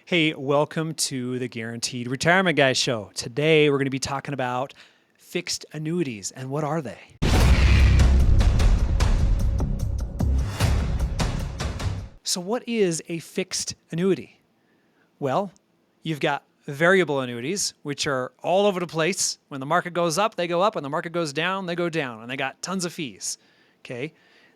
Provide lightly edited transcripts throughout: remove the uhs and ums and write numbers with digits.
Hey, welcome to the Guaranteed Retirement Guy Show. Today we're going to be talking about fixed annuities and what are they? So what is a fixed annuity? Well, you've got variable annuities, which are all over the place. When the market goes up, they go up. When the market goes down, they go down, and they got tons of fees. Okay.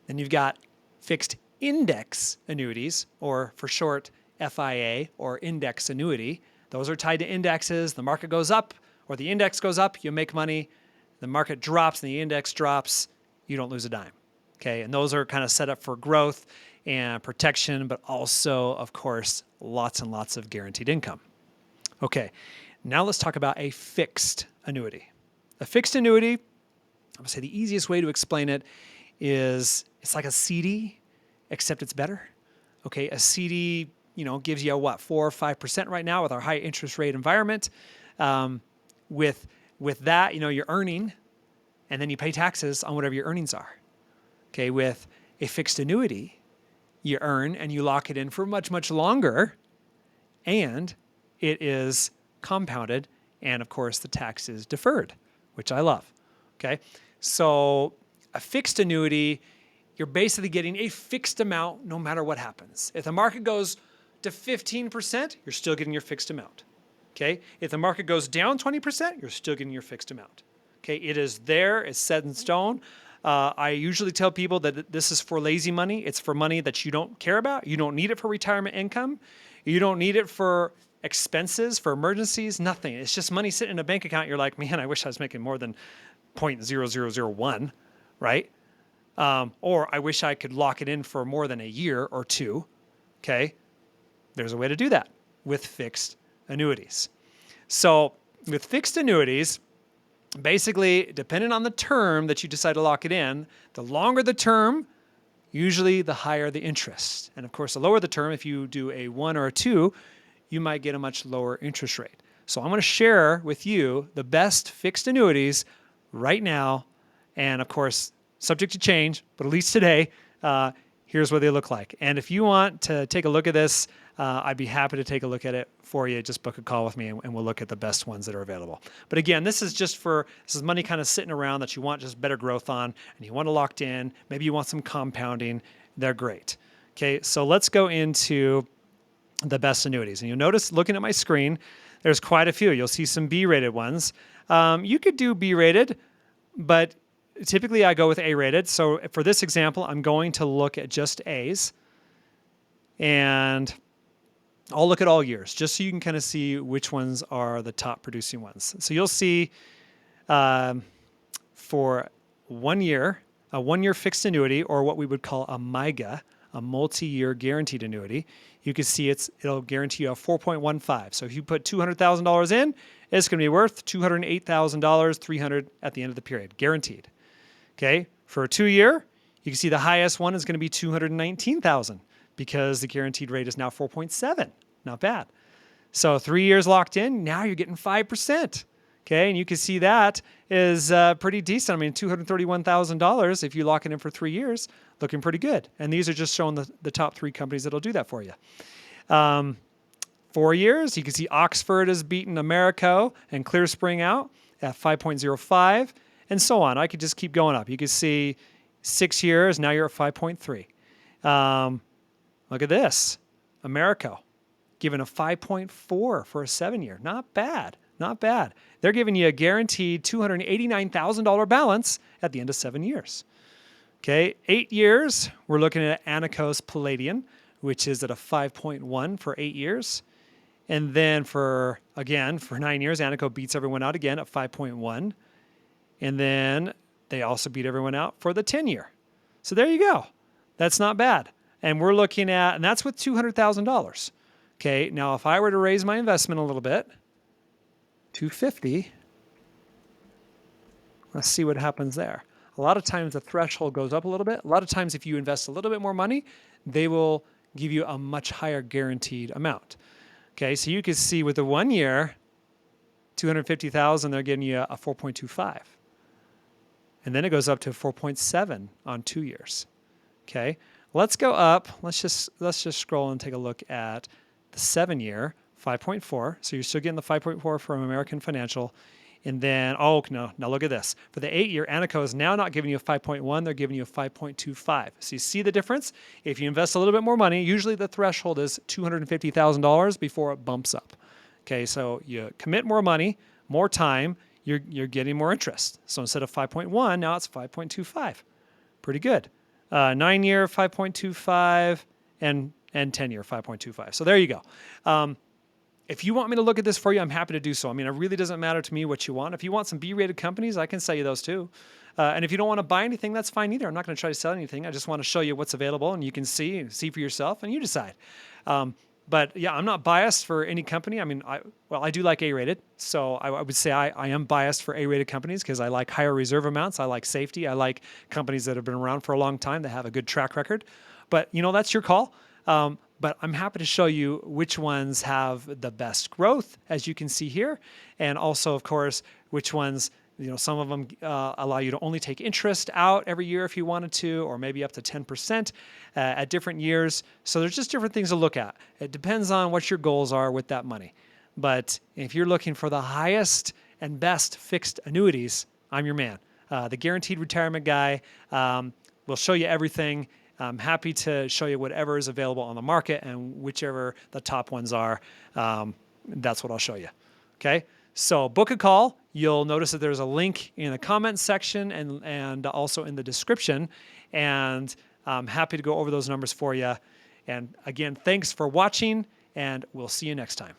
Then you've got fixed index annuities, or for short, FIA or index annuity. Those are tied to indexes. The market goes up or the index goes up, you make money. The market drops and the index drops, you don't lose a dime. Okay. And those are kind of set up for growth and protection, but also, of course, lots and lots of guaranteed income. Okay. Now let's talk about a fixed annuity. A fixed annuity, I'm going to say the easiest way to explain it is it's like a CD, except it's better. Okay. A CD, gives you what, 4 or 5% right now with our high interest rate environment. With that, you're earning, and then you pay taxes on whatever your earnings are. Okay, with a fixed annuity, you earn and you lock it in for much, much longer, and it is compounded, and of course the tax is deferred, which I love. Okay, so a fixed annuity, you're basically getting a fixed amount no matter what happens. If the market goes to 15%, you're still getting your fixed amount. Okay. If the market goes down 20%, you're still getting your fixed amount. Okay. It is there. It's set in stone. I usually tell people that this is for lazy money. It's for money that you don't care about. You don't need it for retirement income. You don't need it for expenses, for emergencies, nothing. It's just money sitting in a bank account. You're like, man, I wish I was making more than 0.0001, right? Or I wish I could lock it in for more than a year or two. Okay. There's a way to do that with fixed annuities. So with fixed annuities, basically, depending on the term that you decide to lock it in, the longer the term, usually the higher the interest. And of course, the lower the term, if you do a 1 or a 2, you might get a much lower interest rate. So I'm going to share with you the best fixed annuities right now. And of course, subject to change, but at least today, here's what they look like. And if you want to take a look at this, I'd be happy to take a look at it for you. Just book a call with me and we'll look at the best ones that are available. But again, this is money kind of sitting around that you want just better growth on and you want it locked in. Maybe you want some compounding. They're great. Okay, so let's go into the best annuities. And you'll notice looking at my screen, there's quite a few. You'll see some B-rated ones. You could do B-rated, but typically I go with A-rated. So for this example, I'm going to look at just A's. And I'll look at all years just so you can kind of see which ones are the top producing ones. So you'll see for 1 year, a 1-year fixed annuity, or what we would call a MYGA, a multi-year guaranteed annuity, you can see it'll guarantee you a 4.15. So if you put $200,000 in, it's going to be worth $208,000, $300 at the end of the period, guaranteed. Okay, for a 2-year, you can see the highest one is going to be $219,000 because the guaranteed rate is now 4.7. Not bad. So 3 years locked in, now you're getting 5%. Okay, and you can see that is pretty decent. I mean, $231,000 if you lock it in for 3 years, looking pretty good. And these are just showing the top 3 companies that'll do that for you. 4 years, you can see Oxford has beaten Americo and ClearSpring out at 5.05. And so on. I could just keep going up. You can see 6 years, now you're at 5.3. Look at this. Americo, given a 5.4 for a 7-year. Not bad. Not bad. They're giving you a guaranteed $289,000 balance at the end of 7 years. Okay, 8 years, we're looking at Annuity's Palladian, which is at a 5.1 for 8 years. And then for 9 years, Annuity beats everyone out again at 5.1. And then they also beat everyone out for the 10-year. So there you go. That's not bad. And we're looking at, and that's with $200,000. Okay, now if I were to raise my investment a little bit, $250, let's see what happens there. A lot of times the threshold goes up a little bit. A lot of times if you invest a little bit more money, they will give you a much higher guaranteed amount. Okay, so you can see with the 1 year, $250,000, they're giving you a 4.25. And then it goes up to 4.7 on 2 years. Okay, let's go up. Let's just scroll and take a look at The 7-year, 5.4. So you're still getting the 5.4 from American Financial. And then, oh, no, now look at this. For the 8-year, Anico is now not giving you a 5.1, they're giving you a 5.25. So you see the difference? If you invest a little bit more money, usually the threshold is $250,000 before it bumps up. Okay, so you commit more money, more time, you're getting more interest. So instead of 5.1, now it's 5.25. Pretty good. 9-year, 5.25, and 10-year, 5.25. So there you go. If you want me to look at this for you, I'm happy to do so. I mean, it really doesn't matter to me what you want. If you want some B-rated companies, I can sell you those too. And if you don't want to buy anything, that's fine either. I'm not going to try to sell anything. I just want to show you what's available, and you can see for yourself, and you decide. But yeah, I'm not biased for any company. I mean, I do like A-rated. So I would say I am biased for A-rated companies because I like higher reserve amounts. I like safety. I like companies that have been around for a long time that have a good track record. But, that's your call. But I'm happy to show you which ones have the best growth, as you can see here. And also, of course, which ones, some of them allow you to only take interest out every year if you wanted to, or maybe up to 10% at different years. So there's just different things to look at. It depends on what your goals are with that money. But if you're looking for the highest and best fixed annuities, I'm your man. The Guaranteed Retirement Guy will show you everything. I'm happy to show you whatever is available on the market, and whichever the top ones are, that's what I'll show you. Okay? So book a call. You'll notice that there's a link in the comments section and also in the description. And I'm happy to go over those numbers for you. And again, thanks for watching, and we'll see you next time.